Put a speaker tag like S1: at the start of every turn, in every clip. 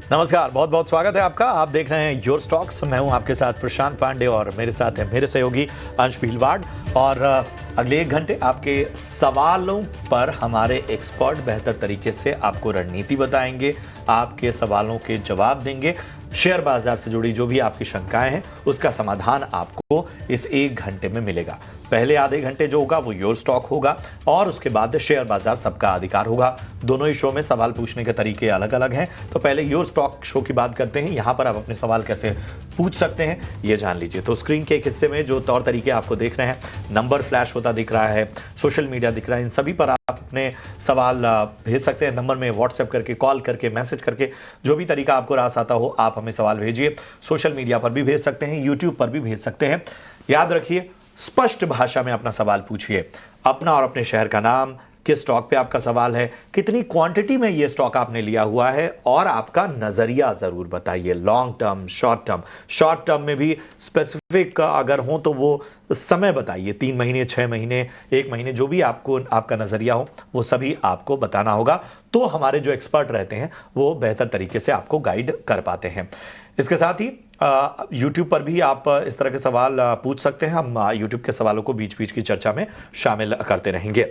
S1: नमस्कार, बहुत बहुत स्वागत है आपका। आप देख रहे हैं योर स्टॉक्स। मैं हूं आपके साथ प्रशांत पांडे और मेरे साथ है मेरे सहयोगी अंश भीलवाड़। और अगले 1 घंटे आपके सवालों पर हमारे एक्सपर्ट बेहतर तरीके से आपको रणनीति बताएंगे, आपके सवालों के जवाब देंगे। शेयर बाजार से जुड़ी जो भी आपकी शंकाएं हैं उसका समाधान आपको इस 1 घंटे में मिलेगा। पहले आधे घंटे जो होगा वो योर स्टॉक होगा और उसके बाद शेयर बाजार सबका अधिकार होगा। दोनों ही शो में सवाल पूछने के तरीके अलग अलग हैं। तो पहले योर स्टॉक शो की बात करते हैं। यहाँ पर आप अपने सवाल कैसे पूछ सकते हैं ये जान लीजिए। तो स्क्रीन के एक हिस्से में जो तौर तरीके आपको देख रहे हैं, नंबर फ्लैश होता दिख रहा है, सोशल मीडिया दिख रहा है, इन सभी पर आप अपने सवाल भेज सकते हैं। नंबर में व्हाट्सएप करके, कॉल करके, मैसेज करके, जो भी तरीका आपको रास आता हो आप हमें सवाल भेजिए। सोशल मीडिया पर भी भेज सकते हैं, यूट्यूब पर भी भेज सकते हैं। याद रखिए, स्पष्ट भाषा में अपना सवाल पूछिए। अपना और अपने शहर का नाम, किस स्टॉक पे आपका सवाल है, कितनी क्वांटिटी में ये स्टॉक आपने लिया हुआ है और आपका नजरिया जरूर बताइए। लॉन्ग टर्म, शॉर्ट टर्म में भी स्पेसिफिक अगर हो तो वो समय बताइए। 3 महीने, 6 महीने, 1 महीने, जो भी आपको आपका नजरिया हो वो सभी आपको बताना होगा। तो हमारे जो एक्सपर्ट रहते हैं वो बेहतर तरीके से आपको गाइड कर पाते हैं। इसके साथ ही यूट्यूब पर भी आप इस तरह के सवाल पूछ सकते हैं। हम यूट्यूब के सवालों को बीच बीच की चर्चा में शामिल करते रहेंगे।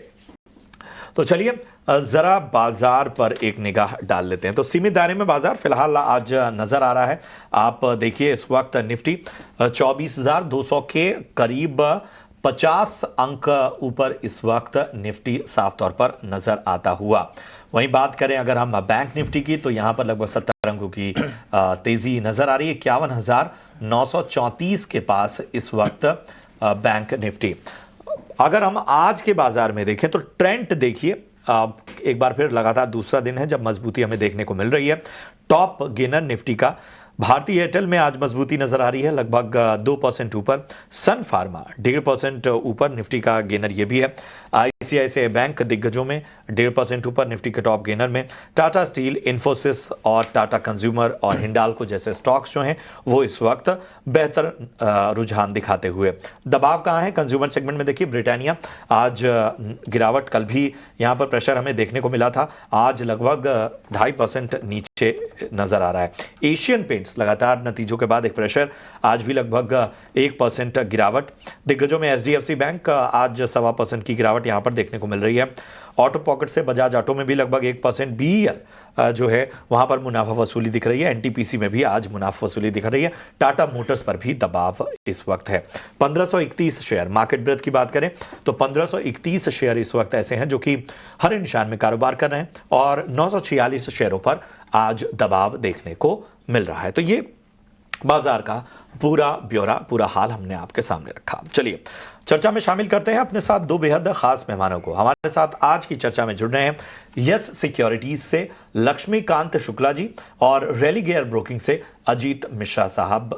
S1: तो चलिए जरा बाजार पर एक निगाह डाल लेते हैं। तो सीमित दायरे में बाजार फिलहाल आज नजर आ रहा है। आप देखिए, इस वक्त निफ्टी 24,200 के करीब 50 अंक ऊपर इस वक्त निफ्टी साफ तौर पर नजर आता हुआ। वहीं बात करें अगर हम बैंक निफ्टी की, तो यहां पर लगभग 70 अंकों की तेजी नजर आ रही है। 51,934 के पास इस वक्त बैंक निफ्टी। अगर हम आज के बाजार में देखें तो ट्रेंड देखिए, एक बार फिर लगातार दूसरा दिन है जब मजबूती हमें देखने को मिल रही है। टॉप गेनर निफ्टी का भारतीय एयरटेल में आज मजबूती नजर आ रही है, लगभग 2% ऊपर। सन फार्मा 1.5% ऊपर, निफ्टी का गेनर ये भी है। आईसीआईसीआई बैंक दिग्गजों में 1.5% ऊपर, निफ्टी के टॉप गेनर में। टाटा स्टील, इन्फोसिस और टाटा कंज्यूमर और हिंडाल्को जैसे स्टॉक्स जो हैं वो इस वक्त बेहतर रुझान दिखाते हुए। दबाव कहाँ है कंज्यूमर सेगमेंट में? देखिए, ब्रिटानिया आज गिरावट, कल भी यहाँ पर प्रेशर हमें देखने को मिला था, आज लगभग 2.5% नीचे नजर आ रहा है। एशियन पेंट्स लगातार नतीजों के बाद एक प्रेशर, आज भी लगभग 1% गिरावट। दिग्गजों में एचडीएफसी बैंक आज 1.25% की गिरावट यहां पर देखने को मिल रही है। ऑटो पॉकेट से बजाज ऑटो में भी लगभग 1%। बीईएल जो है वहां पर मुनाफा वसूली दिख रही है। एनटीपीसी में भी आज मुनाफा वसूली दिख रही है। टाटा मोटर्स पर भी दबाव इस वक्त है। 1531 शेयर, मार्केट ब्रेथ की बात करें तो 1531 शेयर इस वक्त ऐसे हैं जो कि हर निशान में कारोबार कर रहे हैं और 946 शेयरों पर आज दबाव देखने को मिल रहा है। तो ये बाजार का पूरा ब्यौरा, पूरा हाल हमने आपके सामने रखा। चलिए चर्चा में शामिल करते हैं अपने साथ 2 बेहद खास मेहमानों को। हमारे साथ आज की चर्चा में जुड़ रहे हैं यस सिक्योरिटीज से लक्ष्मीकांत शुक्ला जी और रेलिगेयर ब्रोकिंग से अजीत मिश्रा साहब।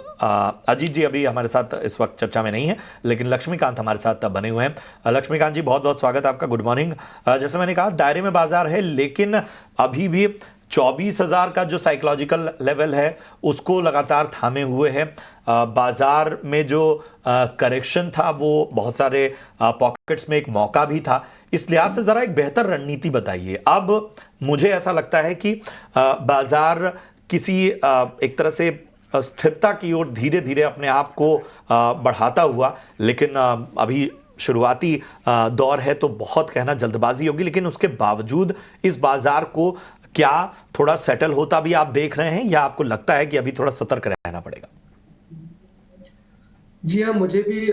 S1: अजीत जी अभी हमारे साथ इस वक्त चर्चा में नहीं है, लेकिन लक्ष्मीकांत हमारे साथ बने हुए हैं। लक्ष्मीकांत जी, बहुत बहुत स्वागत है आपका। Good morning. जैसे मैंने कहा, दायरे में बाजार है, लेकिन अभी भी 24,000 का जो साइकोलॉजिकल लेवल है उसको लगातार थामे हुए है। बाजार में जो करेक्शन था वो बहुत सारे पॉकेट्स में एक मौका भी था। इस लिहाज से जरा एक बेहतर रणनीति बताइए। अब मुझे ऐसा लगता है कि बाजार किसी एक तरह से स्थिरता की ओर धीरे धीरे अपने आप को बढ़ाता हुआ, लेकिन अभी शुरुआती दौर है तो बहुत कहना जल्दबाजी होगी, लेकिन उसके बावजूद इस बाजार को क्या थोड़ा सेटल होता भी आप देख रहे हैं या आपको लगता है कि अभी थोड़ा सतर्क रहना पड़ेगा?
S2: जी हाँ, मुझे भी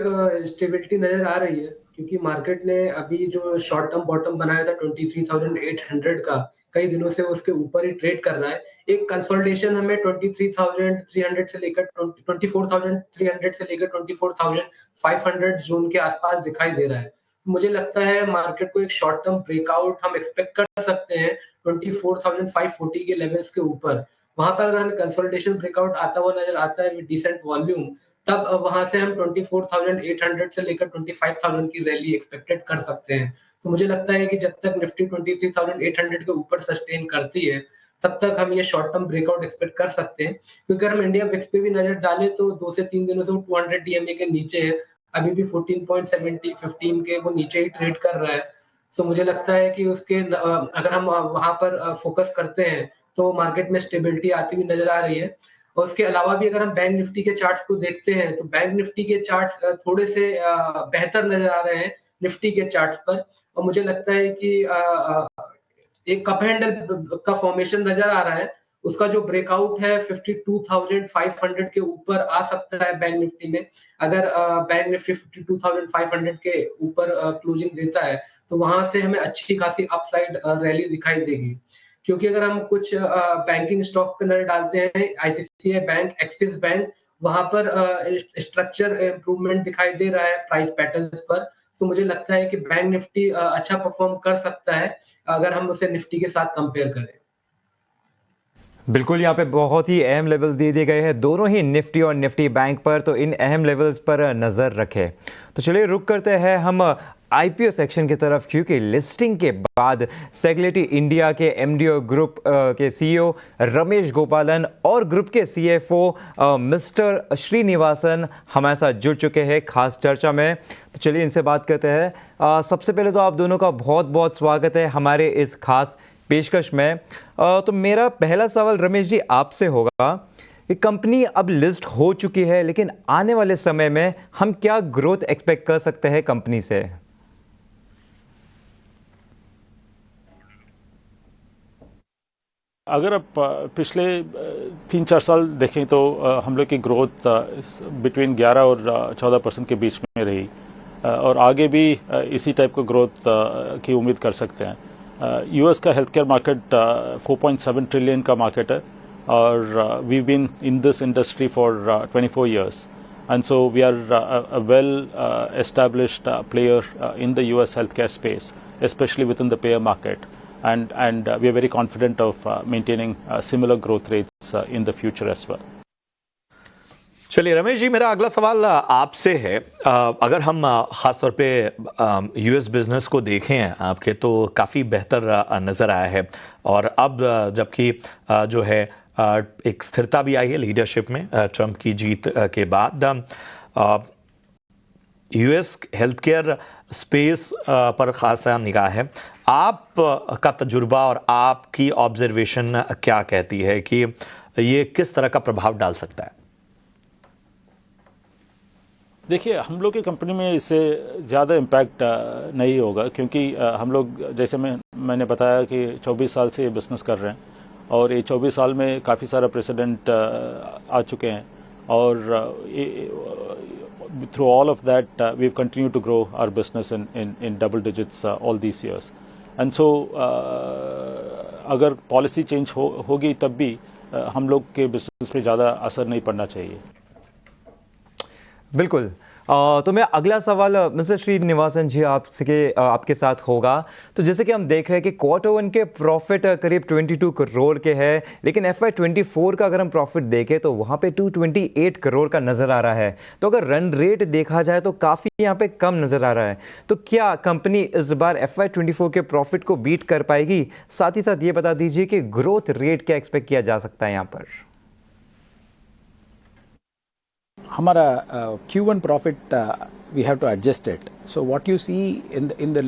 S2: स्टेबिलिटी नज़र आ रही है क्योंकि मार्केट ने अभी जो शॉर्ट टर्म बॉटम बनाया था 23,800 का, कई दिनों से उसके ऊपर ही ट्रेड कर रहा है। एक कंसोलिडेशन हमें 23,300 से लेकर 24,300 से लेकर 24,500 ज़ोन के आसपास दिखाई दे रहा है। मुझे लगता है मार्केट को एक शॉर्ट टर्म ब्रेकआउट हम एक्सपेक्ट कर सकते हैं 24,540 के लेवल्स के ऊपर। वहाँ पर अगर हमें कंसोलिडेशन ब्रेकआउट आता हुआ नज़र आता है विद डिसेंट वॉल्यूम, तब वहां से हम 24,800 से लेकर 25,000 की रैली एक्सपेक्टेड कर सकते हैं। तो मुझे लगता है कि जब तक निफ्टी 23,800 के ऊपर सस्टेन करती है, तब तक हम ये शॉर्ट टर्म ब्रेकआउट एक्सपेक्ट कर सकते हैं। क्योंकि अगर हम इंडिया विक्स पे भी नजर डालें तो 2 से 3 दिनों से वो 200 डीएमए के नीचे है। अभी भी 14.70 15 के वो नीचे ही ट्रेड कर रहा है। सो मुझे लगता है कि अगर हम वहाँ पर फोकस करते हैं तो मार्केट में स्टेबिलिटी आती हुई नजर आ रही है। और उसके अलावा भी अगर हम बैंक निफ्टी के चार्ट्स को देखते हैं तो बैंक निफ्टी के चार्ट्स थोड़े से बेहतर नजर आ रहे हैं निफ्टी के चार्ट्स पर। और मुझे लगता है कि एक कप हैंडल का फॉर्मेशन नजर आ रहा है। उसका जो ब्रेकआउट है 52,500 के ऊपर आ सकता है बैंक निफ्टी में। अगर बैंक निफ्टी 52,500 के ऊपर क्लोजिंग देता है तो वहां से हमें अच्छी खासी अपसाइड रैली दिखाई देगी। क्योंकि अगर हम कुछ बैंकिंग स्टॉक्स पे नजर डालते हैं, आईसीआईसीआई बैंक, एक्सिस बैंक, वहां पर स्ट्रक्चर इंप्रूवमेंट दिखाई दे रहा है प्राइस पैटर्न्स पर। सो मुझे लगता है कि बैंक निफ्टी अच्छा परफॉर्म कर सकता है अगर हम उसे निफ्टी के साथ कंपेयर करें।
S3: बिल्कुल, यहाँ पे बहुत ही अहम लेवल्स दे दिए गए हैं दोनों ही निफ्टी और निफ्टी बैंक पर, तो इन अहम लेवल्स पर नज़र रखें। तो चलिए रुक करते हैं हम आईपीओ सेक्शन की तरफ, क्योंकि लिस्टिंग के बाद सेक्युरिटी इंडिया के एमडीओ ग्रुप के सीईओ रमेश गोपालन और ग्रुप के सीएफओ मिस्टर श्रीनिवासन हमारे साथ जुड़ चुके हैं खास चर्चा में। तो चलिए इनसे बात करते हैं। सबसे पहले तो आप दोनों का बहुत बहुत स्वागत है हमारे इस खास पेशकश में। तो मेरा पहला सवाल रमेश जी आपसे होगा कि कंपनी अब लिस्ट हो चुकी है, लेकिन आने वाले समय में हम क्या ग्रोथ एक्सपेक्ट कर सकते हैं कंपनी से?
S4: अगर आप पिछले 3-4 साल देखें तो हम लोग की ग्रोथ बिटवीन 11 और 14% के बीच में रही, और आगे भी इसी टाइप का ग्रोथ की उम्मीद कर सकते हैं। यूएस का हेल्थ केयर मार्केट 4.7 ट्रिलियन का मार्केट है, और we been in this industry for 24 years, and so we are a well established player in the US healthcare space, especially within the payer market, and we are very confident of maintaining similar growth rates in the future as well.
S1: चलिए रमेश जी, मेरा अगला सवाल आपसे है। अगर हम ख़ासतौर पे यूएस बिजनेस को देखें आपके, तो काफ़ी बेहतर नज़र आया है, और अब जबकि जो है एक स्थिरता भी आई है लीडरशिप में ट्रंप की जीत के बाद। यूएस हेल्थ केयर स्पेस पर ख़ासा निगाह है। आप का तजुर्बा और आपकी ऑब्जर्वेशन क्या कहती है कि ये किस तरह का प्रभाव डाल सकता है?
S4: देखिए, हम लोग की कंपनी में इससे ज़्यादा इम्पैक्ट नहीं होगा, क्योंकि हम लोग, जैसे मैंने बताया कि 24 साल से ये बिज़नेस कर रहे हैं, और ये 24 साल में काफ़ी सारा प्रेसिडेंट आ चुके हैं, और through all of that we have continued to grow our business in double digits all these years, and so अगर पॉलिसी चेंज होगी तब भी हम लोग के बिजनेस पे ज़्यादा असर नहीं पड़ना चाहिए।
S3: बिल्कुल। तो मैं अगला सवाल मिस्टर श्रीनिवासन जी आपके साथ होगा। तो जैसे कि हम देख रहे हैं कि Q1 के प्रॉफिट करीब 22 करोड़ के हैं, लेकिन FY24 का अगर हम प्रॉफिट देखें तो वहाँ पे 228 करोड़ का नज़र आ रहा है। तो अगर रन रेट देखा जाए तो काफ़ी यहाँ पे कम नज़र आ रहा है। तो क्या कंपनी इस बार FY24 के प्रॉफिट को बीट कर पाएगी? साथ ही साथ ये बता दीजिए कि ग्रोथ रेट क्या एक्सपेक्ट किया जा सकता है यहाँ पर?
S5: हमारा Q1 profit we have to adjust it. So what you see in the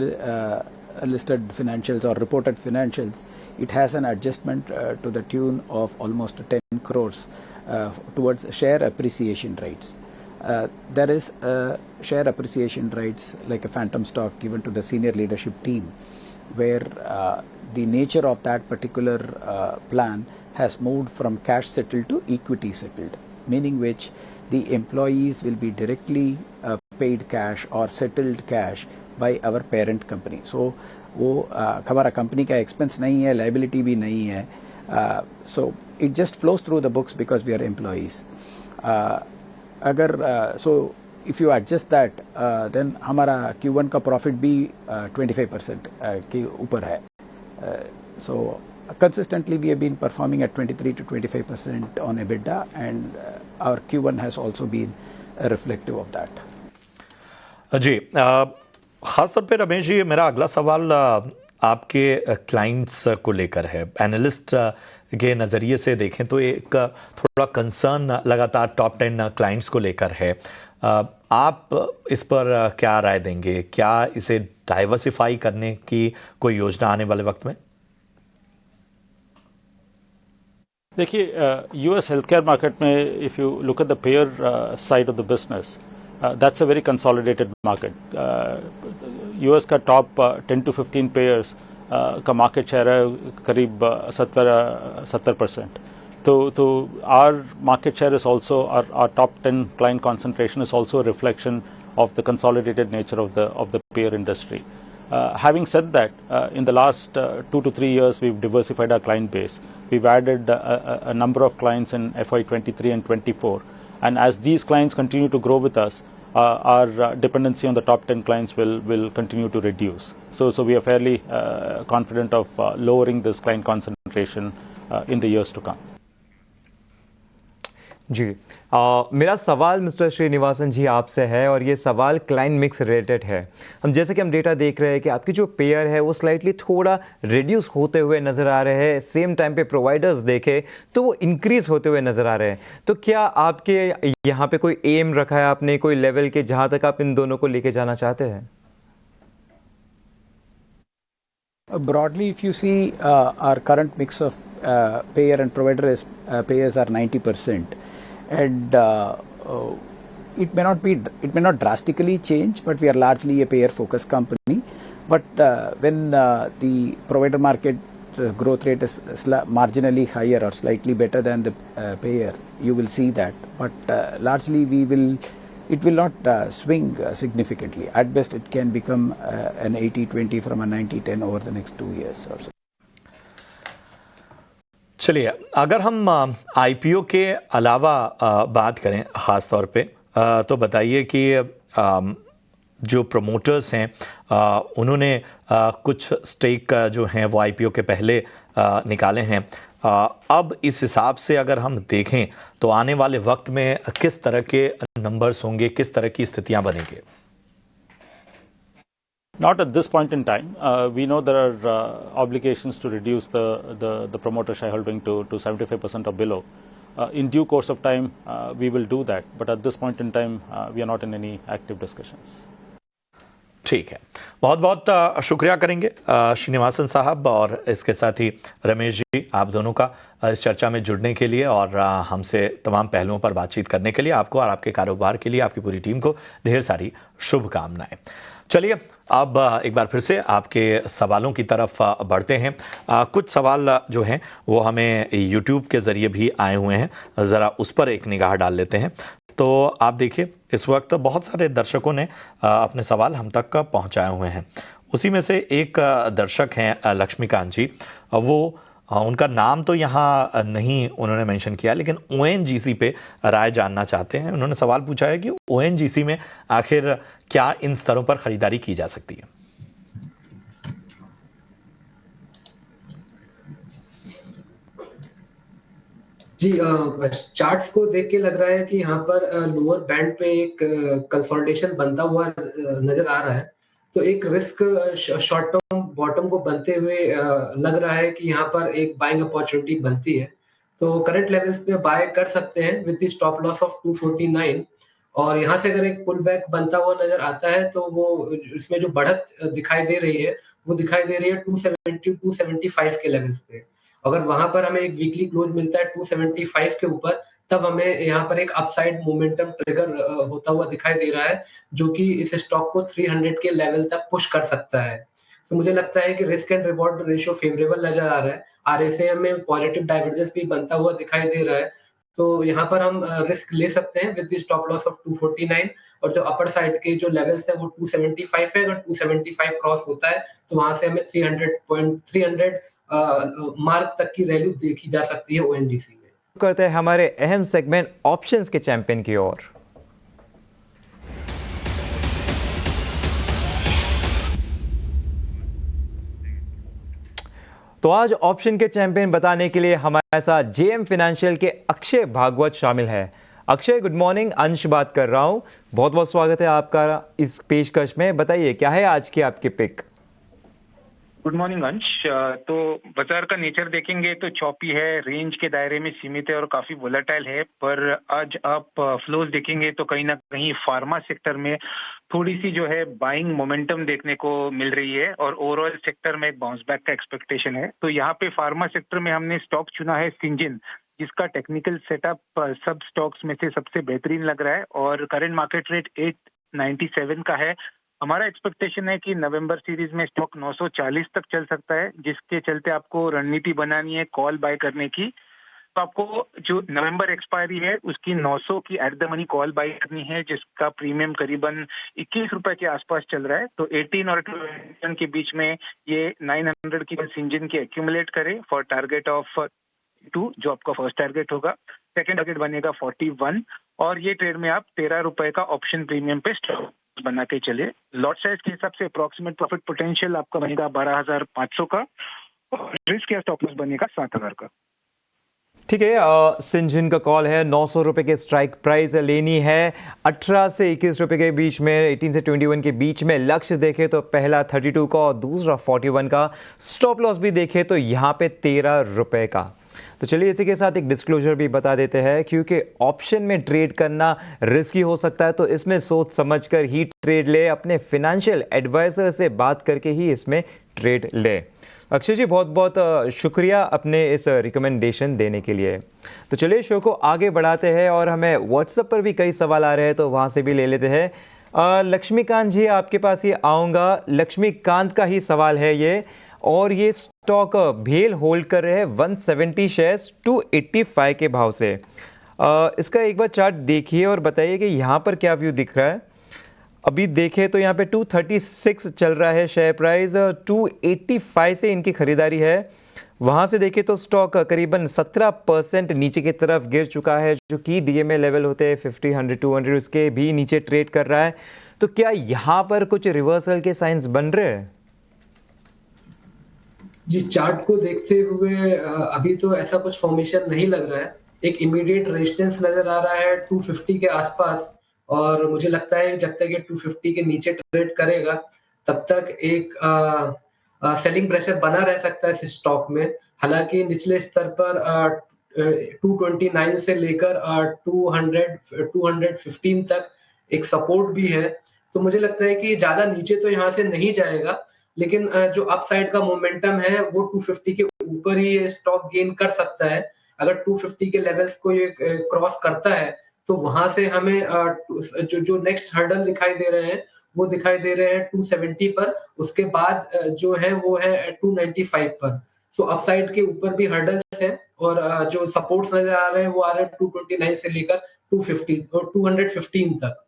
S5: listed financials or reported financials, it has an adjustment to the tune of almost 10 crores towards share appreciation rights. There is share appreciation rights like a phantom stock given to the senior leadership team, where the nature of that particular plan has moved from cash settled to equity settled, meaning which the employees will be directly paid cash or settled cash by our parent company. So वो हमारा company का expense नहीं है, liability भी नहीं है, so it just flows through the books because we are employees. अगर so if you adjust that, then हमारा Q1 का प्रॉफिट भी 25% के ऊपर है. So consistently we have been performing at 23 to 25% on EBITDA, and our Q1 has also been reflective of that.
S1: जी, ख़ासतौर पे रमेश जी, मेरा अगला सवाल आपके क्लाइंट्स को लेकर है। एनालिस्ट के नज़रिए से देखें तो एक थोड़ा कंसर्न लगातार टॉप 10 क्लाइंट्स को लेकर है। आप इस पर क्या राय देंगे? क्या इसे डाइवर्सिफाई करने की कोई योजना आने वाले वक्त में?
S4: देखिए, यूएस हेल्थ केयर मार्केट में if you look at the payer side of the business, that's a very consolidated market. US का टॉप 10 to 15 पेयर्स का मार्केट शेयर है करीब 70%. तो our market share is also, our top 10 client concentration is also a reflection of the consolidated nature of the payer industry. Having said that, in the last 2 to 3 years, we've diversified our client base. We've added a number of clients in FY23 and 24. And as these clients continue to grow with us, our dependency on the top 10 clients will continue to reduce. So we are fairly confident of lowering this client concentration in the years to come.
S3: जी, मेरा सवाल mister Srinivasan जी आपसे है और ये सवाल client mix related है. जैसे कि हम डेटा देख रहे हैं कि आपकी जो पेयर है वो स्लाइटली थोड़ा रिड्यूस होते हुए नज़र आ रहे हैं. सेम टाइम पे प्रोवाइडर्स देखें तो वो इंक्रीज होते हुए नज़र आ रहे हैं. तो क्या आपके यहाँ पे कोई एम रखा है आपने, कोई लेवल के जहाँ तक आप इन दोनों को लेके जाना चाहते हैं?
S5: Broadly, if you see our current mix of payer and provider is payers are 90%, and it may not drastically change, but we are largely a payer focused company. But when the provider market growth rate is marginally higher or slightly better than the payer, you will see that. But largely it will not swing significantly. At best, it can become an 80-20 from a 90-10 over the next 2 years or so.
S1: चलिए, अगर हम IPO के अलावा बात करें ख़ास तौर पे, तो बताइए कि जो प्रमोटर्स हैं उन्होंने कुछ स्टेक जो हैं वो आईपीओ के पहले निकाले हैं. अब इस हिसाब से अगर हम देखें तो आने वाले वक्त में किस तरह के नंबर्स होंगे, किस तरह की स्थितियां बनेंगी?
S4: Not at this point in time. We know there are obligations to reduce the promoter shareholding to 75% or below. In due course of time, we will do that. But at this point in time, we are not in any active discussions.
S1: ठीक है, बहुत बहुत शुक्रिया करेंगे श्रीनिवासन साहब और इसके साथ ही रमेश जी, आप दोनों का इस चर्चा में जुड़ने के लिए और हमसे तमाम पहलुओं पर बातचीत करने के लिए. आपको और आपके कारोबार के लिए आपकी पूरी टीम को ढेर सारी शुभकामनाएं. चलिए, अब एक बार फिर से आपके सवालों की तरफ बढ़ते हैं. कुछ सवाल जो हैं वो हमें यूट्यूब के ज़रिए भी आए हुए हैं, ज़रा उस पर एक निगाह डाल लेते हैं. तो आप देखिए, इस वक्त बहुत सारे दर्शकों ने अपने सवाल हम तक पहुंचाए हुए हैं. उसी में से एक दर्शक हैं लक्ष्मीकांत जी. वो उनका नाम तो यहाँ नहीं उन्होंने मेंशन किया, लेकिन ओएनजीसी पे राय जानना चाहते हैं. उन्होंने सवाल पूछा है कि ओएनजीसी में आखिर क्या इन स्तरों पर खरीदारी की जा सकती है?
S2: जी, चार्ट्स को देख के लग रहा है कि यहाँ पर लोअर बैंड पे एक कंसोलिडेशन बनता हुआ नजर आ रहा है. तो एक रिस्क शॉर्ट टर्म बॉटम को बनते हुए लग रहा है कि यहाँ पर एक बाइंग अपॉर्चुनिटी बनती है. तो करंट लेवल्स पे बाय कर सकते हैं with the stop loss of 249. और यहाँ से अगर एक पुल बैक बनता हुआ नजर आता है तो वो इसमें जो बढ़त दिखाई दे रही है वो दिखाई दे रही है 270 275 के लेवल्स पे. अगर वहां पर हमें एक वीकली क्लोज मिलता है 275 के ऊपर, तब हमें यहाँ पर एक अपसाइड मोमेंटम ट्रिगर होता हुआ दिखाई दे रहा है, जो कि इस स्टॉक को 300 के लेवल तक पुश कर सकता है. तो मुझे लगता है कि risk and reward ratio favourable नजर आ रहा है. आरएसए में पॉजिटिव डाइवर्जेंस भी बनता हुआ दिखाई दे रहा है. तो यहाँ पर हम रिस्क ले सकते हैं with the stop loss of 249. और जो अपर साइड के जो लेवल्स है वो 275 है. अगर 275 क्रॉस होता है तो वहां से हमें 300 मार्क तक की रैली देखी जा सकती है ओएनजीसी में.
S3: करते हैं हमारे अहम सेगमेंट ऑप्शंस के चैंपियन की ओर. तो आज ऑप्शन के चैंपियन बताने के लिए हमारे साथ जेएम फाइनेंशियल के अक्षय भागवत शामिल है. Akshay, good morning. अंश बात कर रहा हूं. बहुत बहुत स्वागत है आपका इस पेशकश में. बताइए क्या है आज की आपकी पिक?
S6: गुड मॉर्निंग अंश। तो बाजार का नेचर देखेंगे तो चॉपी है, रेंज के दायरे में सीमित है और काफी वोलेटाइल है। पर आज आप फ्लोज देखेंगे तो कहीं ना कहीं फार्मा सेक्टर में थोड़ी सी जो है बाइंग मोमेंटम देखने को मिल रही है और ओवरऑल सेक्टर में एक बाउंस बैक का एक्सपेक्टेशन है। तो यहाँ पे फार्मा सेक्टर में हमने स्टॉक चुना है सिंजिन, जिसका टेक्निकल सेटअप सब स्टॉक्स में से सबसे बेहतरीन लग रहा है और करंट मार्केट रेट 897 का है। हमारा एक्सपेक्टेशन है कि नवंबर सीरीज में स्टॉक 940 तक चल सकता है, जिसके चलते आपको रणनीति बनानी है कॉल बाय करने की। तो आपको जो नवंबर एक्सपायरी है उसकी 900 की at the money call buy करनी है, जिसका प्रीमियम करीबन 21 रुपए के आसपास चल रहा है। तो 18 और 21 के बीच में ये 900 की इंजन की एक्यूमुलेट करें फॉर टारगेट ऑफ 2, जो आपका फर्स्ट टारगेट होगा। सेकंड टारगेट बनेगा 41 और ये ट्रेड में आप 13 रुपए का ऑप्शन प्रीमियम पे स्टॉक बना के चले। लॉट साइज के हिसाब से अप्रोक्सीमेट प्रॉफिट पोटेंशियल आपका बनेगा 12,500 का और रिस्क या स्टॉप लॉस बनेगा 7,000 का।
S3: ठीक है, सिंजिन का कॉल है, 900 रुपये के स्ट्राइक प्राइस लेनी है, 18 से 21 रुपये के बीच में, 18 से 21 के बीच में लक्ष्य देखे तो पहला 32 का और दूसरा 41 का। स्टॉप लॉस भी देखे तो यहाँ पे 13 रुपये का। तो चलिए इसी के साथ एक डिस्क्लोजर भी बता देते हैं, क्योंकि ऑप्शन में ट्रेड करना रिस्की हो सकता है, तो इसमें सोच समझकर ही ट्रेड ले, अपने फिनेंशियल एडवाइजर से बात करके ही इसमें ट्रेड ले। अक्षय जी बहुत बहुत शुक्रिया अपने इस रिकमेंडेशन देने के लिए। तो चलिए शो को आगे बढ़ाते हैं और हमें व्हाट्सएप पर भी कई सवाल आ रहे हैं, तो वहाँ से भी ले लेते हैं। लक्ष्मीकांत जी आपके पास ही आऊँगा। लक्ष्मीकांत का ही सवाल है ये, और ये स्टॉक भेल होल्ड कर रहे हैं 170 शेयर्स 285 के भाव से। इसका एक बार चार्ट देखिए और बताइए कि यहाँ पर क्या व्यू दिख रहा है। अभी देखें तो यहाँ पे 236 चल रहा है शेयर प्राइस, 285 से इनकी खरीदारी है। वहाँ से देखें तो स्टॉक करीबन 17% नीचे की तरफ गिर चुका है, जो कि डीएमए लेवल होते हैं 50, 100, 200, उसके भी नीचे ट्रेड कर रहा है। तो क्या यहाँ पर कुछ रिवर्सल के साइंस बन रहे हैं?
S2: जी, चार्ट को देखते हुए अभी तो ऐसा कुछ फॉर्मेशन नहीं लग रहा है। एक इमीडिएट रेजिस्टेंस नजर आ रहा है 250 के आसपास, और मुझे लगता है जब तक ये 250 के नीचे ट्रेड करेगा तब तक एक सेलिंग प्रेशर बना रह सकता है इस स्टॉक में। हालांकि निचले स्तर पर 229 से लेकर 215 तक एक सपोर्ट भी है। तो मुझे लगता है कि ज्यादा नीचे तो यहाँ से नहीं जाएगा, लेकिन जो अपसाइड का मोमेंटम है वो 250 के ऊपर ही ये स्टॉक गेन कर सकता है। अगर 250 के लेवल्स को ये क्रॉस करता है तो वहां से हमें जो नेक्स्ट हर्डल दिखाई दे रहे हैं वो दिखाई दे रहे हैं 270 पर। उसके बाद जो है वो है 295 पर। सो अपसाइड के ऊपर भी हर्डल्स हैं, और जो सपोर्ट्स नजर आ रहे हैं वो आ रहे हैं 229 से लेकर 250 और 215 तक।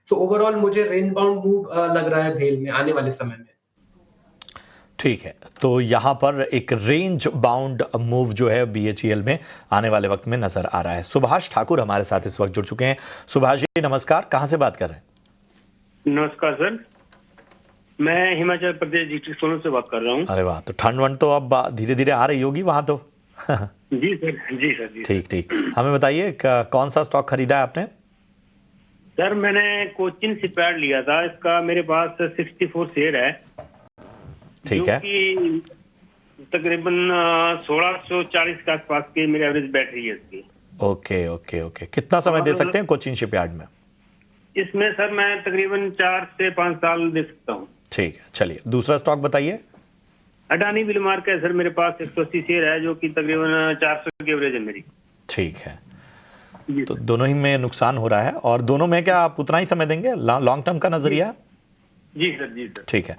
S2: सो ओवरऑल मुझे रेंज बाउंड मूव लग रहा है भेल में आने वाले समय में।
S1: ठीक है, तो यहाँ पर एक रेंज बाउंड मूव जो है बीएचईएल में आने वाले वक्त में नजर आ रहा है। सुभाष ठाकुर हमारे साथ इस वक्त जुड़ चुके हैं। सुभाष जी नमस्कार, कहाँ से बात कर रहे हैं?
S7: नमस्कार सर, मैं हिमाचल प्रदेश डिस्ट्रिक्ट सोलन से बात कर रहा हूँ।
S1: अरे वाह, तो ठंड वंड तो अब धीरे धीरे आ रही होगी वहाँ तो।
S7: जी सर, जी सर, जी
S1: ठीक ठीक, हमें बताइए कौन सा स्टॉक खरीदा है आपने?
S7: सर मैंने कोचिन शिपयार्ड लिया था, इसका मेरे पास 64 शेयर है।
S1: ठीक है,
S7: तकरीबन 1640 के आसपास की मेरी एवरेज बैटरी है इसकी।
S1: ओके ओके ओके, कितना समय दे सकते हैं कोचिन शिपयार्ड में?
S7: इसमें सर मैं तकरीबन 4 से 5 साल दे सकता हूँ।
S1: ठीक है, चलिए दूसरा स्टॉक बताइए।
S7: अडानी विलमार्क है सर, मेरे पास 180 शेयर है, जो कि तकरीबन 400 की एवरेज है मेरी।
S1: ठीक है, तो दोनों ही में नुकसान हो रहा है, और दोनों में क्या आप उतना ही समय देंगे? लॉन्ग टर्म का नजरिया?
S7: जी सर, जी सर।
S1: ठीक है,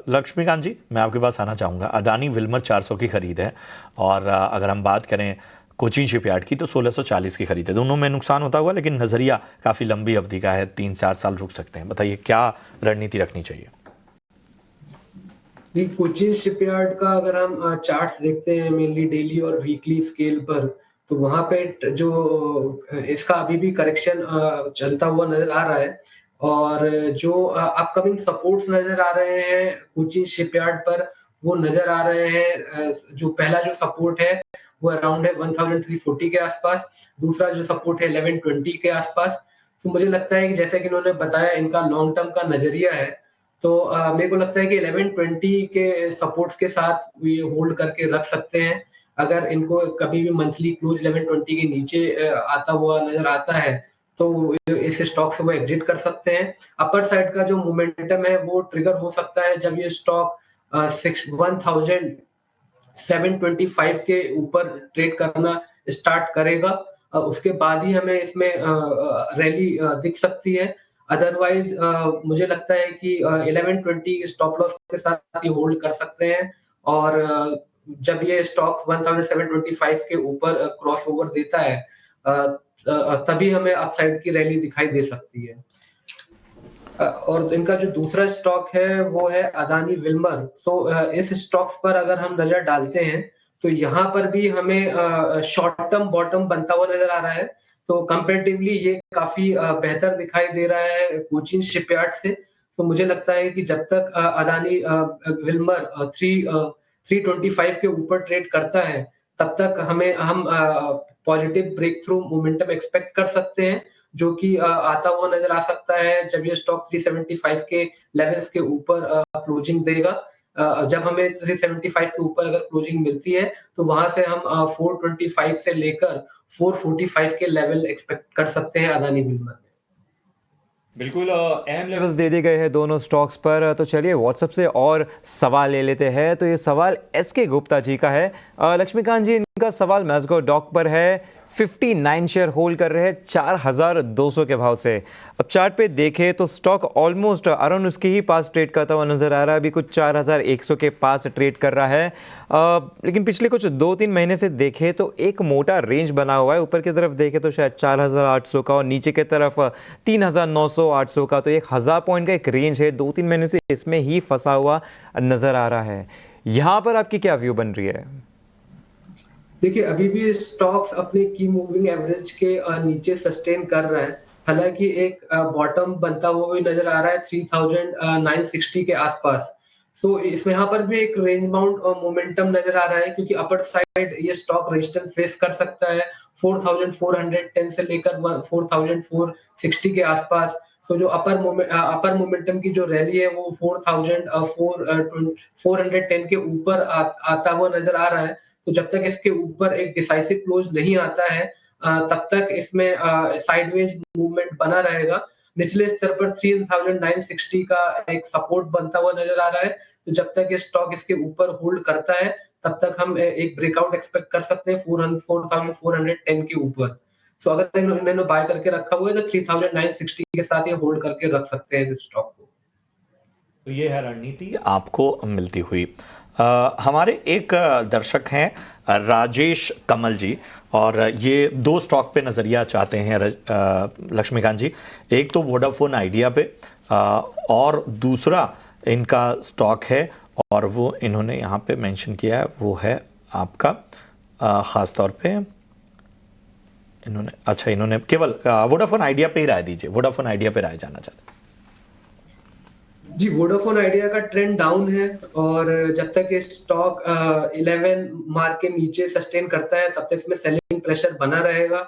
S1: लक्ष्मीकांत जी मैं आपके पास आना चाहूँगा। अडानी विल्मर 400 की खरीद है, और अगर हम बात करें कोचिन शिपयार्ड की तो 1640 की खरीद है। दोनों में नुकसान होता हुआ, लेकिन नज़रिया काफ़ी लंबी अवधि का है, 3-4 साल रुक सकते हैं। बताइए क्या रणनीति रखनी चाहिए?
S2: जी, कोचिन शिपयार्ड का अगर हम चार्ट्स देखते हैं मेनली डेली और वीकली स्केल पर, तो वहां पे जो इसका अभी भी करेक्शन चलता हुआ नजर आ रहा है, और जो अपकमिंग सपोर्ट्स नजर आ रहे हैं कोचिन शिपयार्ड पर वो नजर आ रहे हैं। जो पहला जो सपोर्ट है वो अराउंड है 1340 के आसपास, दूसरा जो सपोर्ट है 1120 के आसपास। तो मुझे लगता है कि जैसे कि इन्होंने बताया इनका लॉन्ग टर्म का नजरिया है, तो मेरे को लगता है कि 1120 के सपोर्ट्स के साथ ये होल्ड करके रख सकते हैं। अगर इनको कभी भी मंथली क्लोज 1120 के नीचे आता हुआ नजर आता है तो इस स्टॉक से वो एग्जिट कर सकते हैं। अपर साइड का जो मोमेंटम है वो ट्रिगर हो सकता है जब ये स्टॉक 1725 के ऊपर ट्रेड करना स्टार्ट करेगा। उसके बाद ही हमें इसमें रैली दिख सकती है। अदरवाइज मुझे लगता है कि 1120 स्टॉप लॉस के साथ ये होल्ड कर सकते हैं और जब ये स्टॉक 1725 के ऊपर क्रॉस ओवर देता है तभी हमें अपसाइड की रैली दिखाई दे सकती है। और इनका जो दूसरा स्टॉक है वो है अदानी विल्मर। इस स्टॉक्स पर अगर हम नजर डालते हैं तो यहाँ पर भी हमें शॉर्ट टर्म बॉटम बनता हुआ नजर आ रहा है। तो कंपैरेटिवली ये काफी बेहतर दिखाई दे रहा है कोचिन शिपयार्ड से। तो मुझे लगता है कि जब तक अदानी विल्मर 325 के ऊपर ट्रेड करता है तब तक हम positive breakthrough momentum expect कर सकते हैं जो कि आता हुआ नजर आ सकता है जब ये स्टॉक 375 के लेवल्स के ऊपर क्लोजिंग देगा। जब हमें 375 के ऊपर अगर क्लोजिंग मिलती है तो वहां से हम 425 से लेकर 445 के लेवल एक्सपेक्ट कर सकते हैं अदानी विल्मर में।
S3: बिल्कुल अहम लेवल्स दे दिए गए हैं दोनों स्टॉक्स पर। तो चलिए व्हाट्सएप से और सवाल ले लेते हैं। तो ये सवाल एसके गुप्ता जी का है। लक्ष्मीकांत जी, इनका सवाल मैस्को डॉक पर है। 59 शेयर होल्ड कर रहे हैं 4200 के भाव से। अब चार्ट पे देखें तो स्टॉक ऑलमोस्ट अराउंड उसके ही पास ट्रेड करता हुआ नजर आ रहा है। अभी कुछ 4100 के पास ट्रेड कर रहा है। लेकिन पिछले कुछ 2-3 महीने से देखें तो एक मोटा रेंज बना हुआ है। ऊपर की तरफ देखें तो शायद 4800 का और नीचे की तरफ 3900 800 का। तो 1000 पॉइंट का एक रेंज है। 2-3 महीने से इसमें ही फंसा हुआ नजर आ रहा है। यहाँ पर आपकी क्या व्यू बन रही है?
S2: देखिए अभी भी स्टॉक्स अपने की मूविंग एवरेज के नीचे सस्टेन कर रहा है। हालांकि एक बॉटम बनता हुआ भी नजर आ रहा है 3960 के आसपास। इसमें यहाँ पर भी एक रेंज बाउंड मोमेंटम नजर आ रहा है क्योंकि अपर साइड ये स्टॉक रेजिस्टेंस फेस कर सकता है 4410 से लेकर 4460 के आसपास। जो अपर मोमेंटम की जो रैली है वो 4410 के ऊपर आता हुआ नजर आ रहा है। तो जब तक इसके ऊपर एक डिसाइसिव क्लोज नहीं आता है तब तक इसमें साइडवेज मूवमेंट बना रहेगा। निचले स्तर पर 3960 का एक सपोर्ट बनता हुआ नजर आ रहा है। तो जब तक ये स्टॉक इसके ऊपर होल्ड करता है तब तक हम एक ब्रेकआउट एक्सपेक्ट कर सकते हैं 4410 के ऊपर। अगर इन्होंने बाय करके रखा हुआ है तो 3960 के साथ ये होल्ड करके रख सकते हैं इस स्टॉक को।
S1: तो ये है रणनीति आपको मिलती हुई। हमारे एक दर्शक हैं राजेश कमल जी और ये 2 स्टॉक पे नज़रिया चाहते हैं लक्ष्मीकांत जी। एक तो वोडाफोन आइडिया पे और दूसरा इनका स्टॉक है और वो इन्होंने यहाँ पे मेंशन किया है वो है आपका ख़ास तौर पे इन्होंने केवल वोडाफोन आइडिया पे ही राय दीजिए। वोडाफोन आइडिया पे राय जानना चाहते हैं
S2: जी। वोडाफोन आइडिया का ट्रेंड डाउन है और जब तक ये स्टॉक 11 मार्क के नीचे सस्टेन करता है तब तक इसमें सेलिंग प्रेशर बना रहेगा।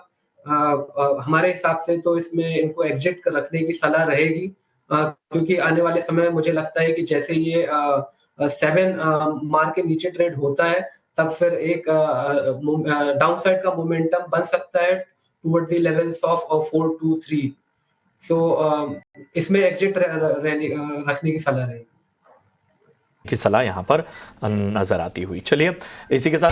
S2: हमारे हिसाब से तो इसमें इनको एग्जिट रखने की सलाह रहेगी क्योंकि आने वाले समय में मुझे लगता है कि जैसे ये 7 मार्क के नीचे ट्रेड होता है तब फिर एक डाउनसाइड का मोमेंटम बन सकता है टुवर्ड द लेवल्स ऑफ 423। इसमें एग्जिट रखने की सलाह रहेगी
S1: की सलाह यहाँ पर नजर आती हुई। चलिए इसी के साथ